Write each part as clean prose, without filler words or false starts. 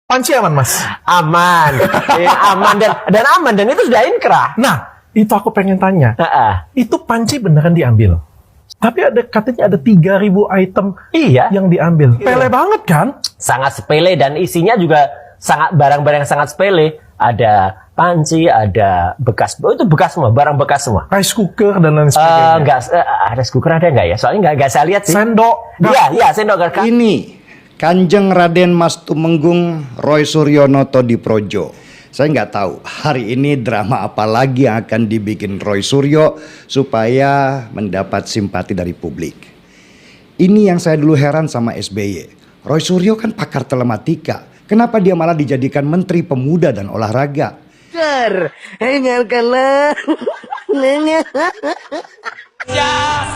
Panci aman, Mas? Aman. Ya, aman dan itu sudah inkrah. Nah, itu aku pengen tanya. Heeh. Itu panci beneran diambil? Tapi katanya ada 3.000 item Iya. yang diambil. Pele banget kan? Sangat sepele dan isinya juga sangat barang-barang yang sangat sepele. Ada panci, ada bekas, itu bekas semua, barang bekas semua. Rice cooker dan lain sebagainya. Enggak, ada skuker ada nggak ya? Soalnya nggak saya lihat sih. Sendok. Iya, sendok. Ini Kanjeng Raden Mas Tumenggung Roy Suryono Todiprojo. Saya nggak tahu hari ini drama apa lagi yang akan dibikin Roy Suryo supaya mendapat simpati dari publik. Ini yang saya dulu heran sama SBY. Roy Suryo kan pakar telematika. Kenapa dia malah dijadikan Menteri Pemuda dan Olahraga?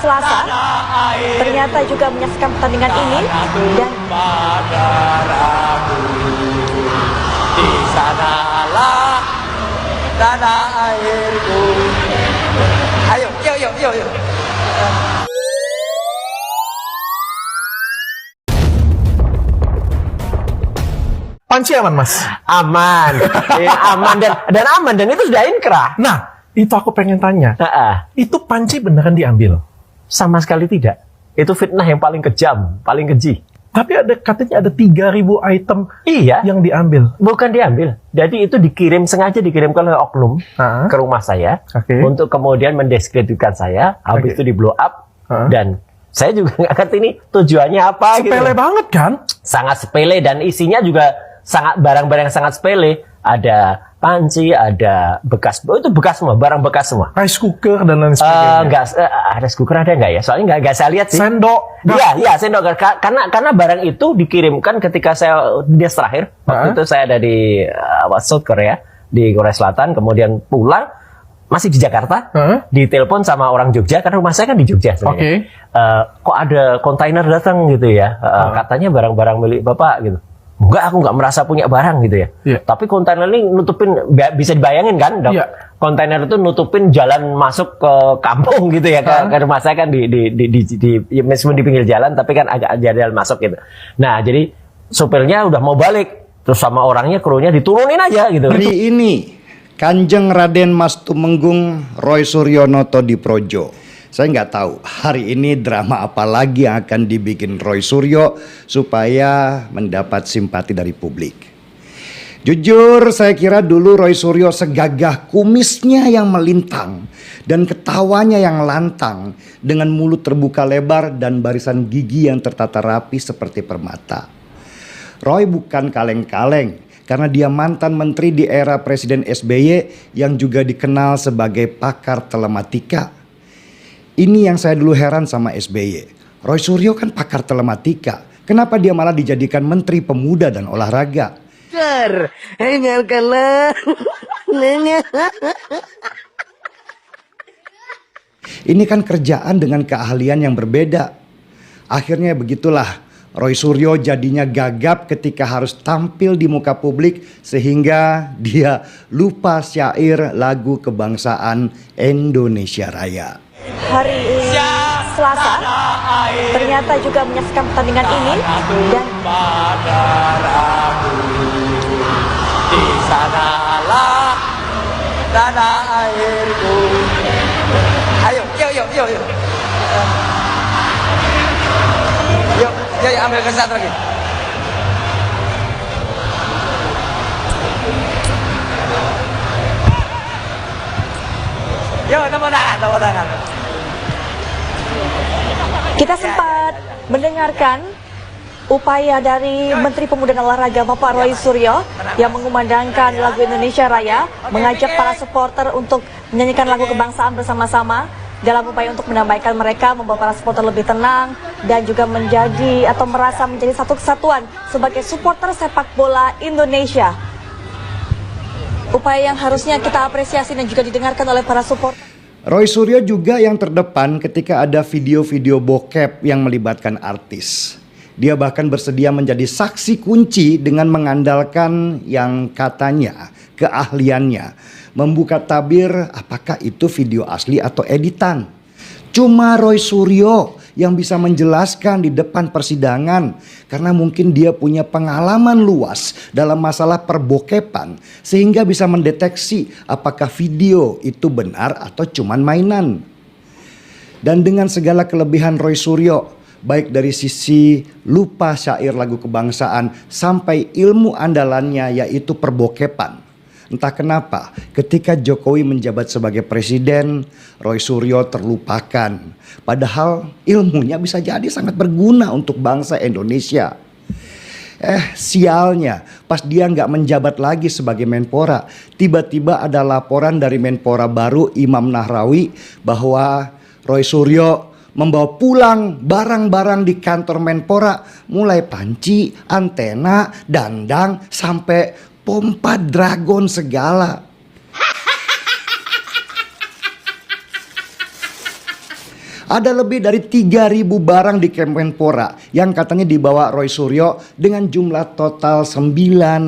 Selasa ternyata juga menyaksikan pertandingan ini dan di sanalah tanah airku. Ayo. Panci aman, Mas? Aman. Ya, aman dan itu sudah inkrah. Nah, itu aku pengen tanya. Heeh. Itu panci beneran diambil? Sama sekali tidak. Itu fitnah yang paling kejam, paling keji. Tapi katanya ada 3.000 item Iya. yang diambil. Bukan diambil. Jadi itu sengaja dikirimkan oleh oknum ke rumah saya Oke. untuk kemudian mendiskreditkan saya. Habis Oke. itu di blow up dan saya juga nggak ngerti ini tujuannya apa. Sepele gitu. banget kan? Sangat sepele dan isinya juga sangat barang-barang yang sangat sepele. Ada panci, ada bekas, itu bekas semua, barang bekas semua. Rice cooker dan lain sebagainya. Enggak, ada skuker ada nggak ya? Soalnya nggak saya lihat sih. Sendok. Iya, sendok. Karena barang itu dikirimkan ketika dia terakhir. Waktu itu saya ada di South Korea, di Korea Selatan. Kemudian pulang, masih di Jakarta. Ditelepon sama orang Jogja, karena rumah saya kan di Jogja sebenarnya. Kok ada kontainer datang gitu ya? Katanya barang-barang milik Bapak gitu. Enggak, aku nggak merasa punya barang gitu ya. Iya. Tapi kontainer ini nutupin, bisa dibayangin kan, dok? Iya. Kontainer itu nutupin jalan masuk ke kampung gitu ya, ke rumah saya kan ya, meskipun di pinggir jalan, tapi kan agak jalan masuk gitu. Nah, jadi supirnya udah mau balik, terus sama orangnya, krunya diturunin aja gitu. Hari ini Kanjeng Raden Mas Tumenggung Roy Suryono Todiprojo. Saya nggak tahu hari ini drama apa lagi yang akan dibikin Roy Suryo supaya mendapat simpati dari publik. Jujur saya kira dulu Roy Suryo segagah kumisnya yang melintang dan ketawanya yang lantang dengan mulut terbuka lebar dan barisan gigi yang tertata rapi seperti permata. Roy bukan kaleng-kaleng karena dia mantan menteri di era Presiden SBY yang juga dikenal sebagai pakar telematika. Ini yang saya dulu heran sama SBY. Roy Suryo kan pakar telematika. Kenapa dia malah dijadikan Menteri Pemuda dan Olahraga? Ini kan kerjaan dengan keahlian yang berbeda. Akhirnya begitulah, Roy Suryo jadinya gagap ketika harus tampil di muka publik sehingga dia lupa syair lagu kebangsaan Indonesia Raya. hari Selasa ternyata juga menyaksikan pertandingan ini dan di sanalah tanah airku. Ayo. Yuk, ambil ke satu lagi. Yuk, tepuk tangan. kita sempat mendengarkan upaya dari Menteri Pemuda dan Olahraga Bapak Roy Suryo yang mengumandangkan lagu Indonesia Raya, mengajak para supporter untuk menyanyikan lagu kebangsaan bersama-sama dalam upaya untuk mendamaikan mereka, membawa para supporter lebih tenang dan juga menjadi atau merasa menjadi satu kesatuan sebagai supporter sepak bola Indonesia. Upaya yang harusnya kita apresiasi dan juga didengarkan oleh para supporter. Roy Suryo juga yang terdepan ketika ada video-video bokep yang melibatkan artis. Dia bahkan bersedia menjadi saksi kunci dengan mengandalkan yang katanya keahliannya membuka tabir apakah itu video asli atau editan. Cuma Roy Suryo yang bisa menjelaskan di depan persidangan, karena mungkin dia punya pengalaman luas dalam masalah perbokepan sehingga bisa mendeteksi apakah video itu benar atau cuman mainan. Dan dengan segala kelebihan Roy Suryo, baik dari sisi lupa syair lagu kebangsaan sampai ilmu andalannya yaitu perbokepan. Entah kenapa ketika Jokowi menjabat sebagai presiden, Roy Suryo terlupakan. Padahal ilmunya bisa jadi sangat berguna untuk bangsa Indonesia. Sialnya pas dia nggak menjabat lagi sebagai Menpora, tiba-tiba ada laporan dari Menpora baru Imam Nahrawi bahwa Roy Suryo membawa pulang barang-barang di kantor Menpora, mulai panci, antena, dandang, sampai pompa dragon segala. Ada lebih dari 3.000 barang di Kemenpora yang katanya dibawa Roy Suryo dengan jumlah total 9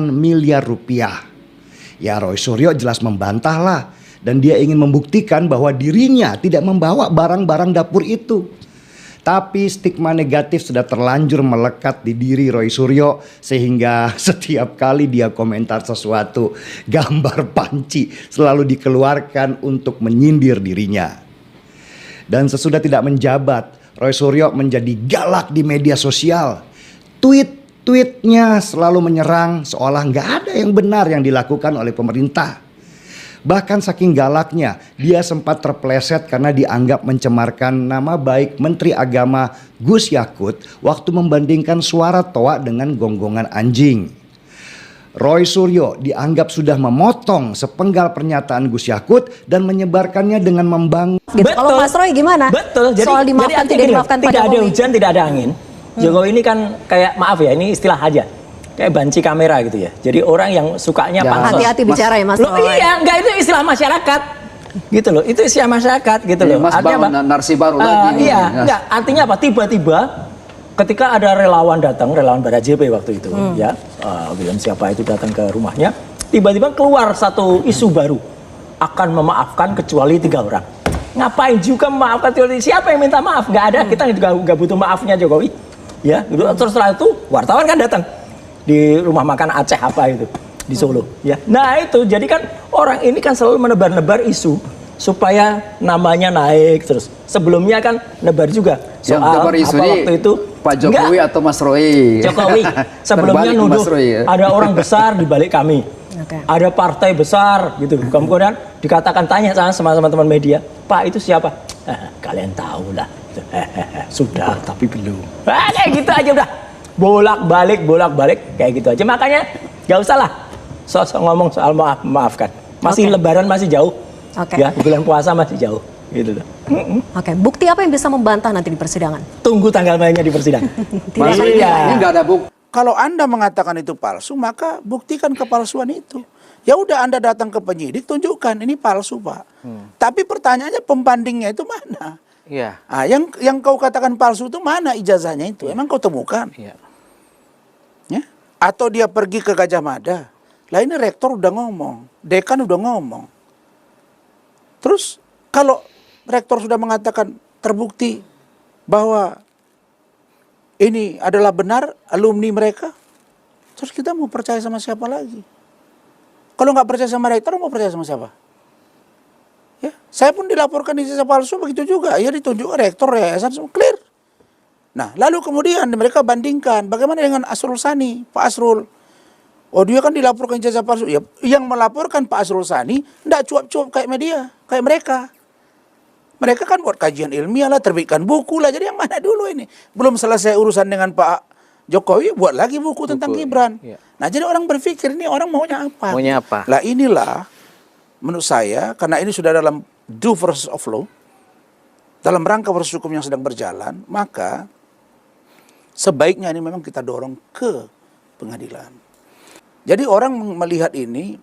miliar rupiah. Ya, Roy Suryo jelas membantah lah. Dan dia ingin membuktikan bahwa dirinya tidak membawa barang-barang dapur itu. Tapi stigma negatif sudah terlanjur melekat di diri Roy Suryo, sehingga setiap kali dia komentar sesuatu, gambar panci selalu dikeluarkan untuk menyindir dirinya. Dan sesudah tidak menjabat, Roy Suryo menjadi galak di media sosial. Tweet-tweetnya selalu menyerang seolah nggak ada yang benar yang dilakukan oleh pemerintah. Bahkan saking galaknya, dia sempat terpleset karena dianggap mencemarkan nama baik Menteri Agama Gus Yakut waktu membandingkan suara toa dengan gonggongan anjing. Roy Suryo dianggap sudah memotong sepenggal pernyataan Gus Yakut dan menyebarkannya dengan membangun. Gitu. Kalau Mas Roy gimana? Betul. Jadi, soal dimaafkan tidak dimaafkan Pak tidak ada Jokowi. hujan, tidak ada angin. Jokowi ini kan kayak, maaf ya, ini istilah aja. Kayak banci kamera gitu ya. Jadi orang yang sukanya pansos. Hati-hati bicara ya Mas Loh, Roy. iya, enggak, itu istilah masyarakat. Gitu loh. Itu istilah masyarakat gitu loh. Mas Artinya bangun narasi baru lagi. Iya, enggak. Artinya apa? Tiba-tiba ketika ada relawan datang, relawan Barajp waktu itu ya. William siapa itu datang ke rumahnya, tiba-tiba keluar satu isu baru. Akan memaafkan kecuali 3 orang. Ngapain juga memaafkan kecuali siapa yang minta maaf? Enggak ada, kita juga enggak butuh maafnya Jokowi. Ya, gitu. Terus setelah itu wartawan kan datang di rumah makan Aceh apa itu di Solo ya. Nah itu jadi kan orang ini kan selalu menebar-nebar isu supaya namanya naik terus. Sebelumnya kan nebar juga soal apa waktu itu Pak Jokowi atau Mas Roy. Jokowi sebelumnya nuduh ya. ada orang besar di balik kami. Okay. Ada partai besar gitu. Kemudian dikatakan tanya sama teman-teman media, "Pak itu siapa?" Kalian tahu lah. Sudah tapi belum. Kayak gitu aja udah. Bolak-balik kayak gitu aja. Makanya gak usah lah sosok ngomong soal maafkan. Masih Lebaran masih jauh. Ya, bulan puasa masih jauh. Gitu loh. Oke, bukti apa yang bisa membantah nanti di persidangan? Tunggu tanggal mainnya di persidangan. Masa ini nggak ada bukti. Kalau Anda mengatakan itu palsu, maka buktikan kepalsuan itu. Ya udah Anda datang ke penyidik, tunjukkan ini palsu, Pak. Tapi pertanyaannya pembandingnya itu mana? Iya. Ah, yang kau katakan palsu itu mana ijazahnya itu? Emang kau temukan? Iya. Ya? Atau dia pergi ke Gajah Mada. Lah ini rektor udah ngomong, dekan udah ngomong. Terus kalau rektor sudah mengatakan terbukti bahwa ini adalah benar alumni mereka, terus kita mau percaya sama siapa lagi? Kalau nggak percaya sama rektor, mau percaya sama siapa? Ya, saya pun dilaporkan ijazah palsu begitu juga. Ya ditunjuk rektor yayasan semua clear. Nah, lalu kemudian mereka bandingkan bagaimana dengan Asrul Sani, Pak Asrul. Oh dia kan dilaporkan ijazah palsu. Ya, yang melaporkan Pak Asrul Sani tidak cuap-cuap kayak media, kayak mereka. Mereka kan buat kajian ilmiah lah, terbitkan buku lah. Jadi yang mana dulu ini? Belum selesai urusan dengan Pak Jokowi, buat lagi buku tentang Gibran. Iya. Nah jadi orang berpikir ini orang maunya apa? Maunya apa? Lah inilah menurut saya, karena ini sudah dalam due process of law, dalam rangka proses hukum yang sedang berjalan, maka sebaiknya ini memang kita dorong ke pengadilan. Jadi orang melihat ini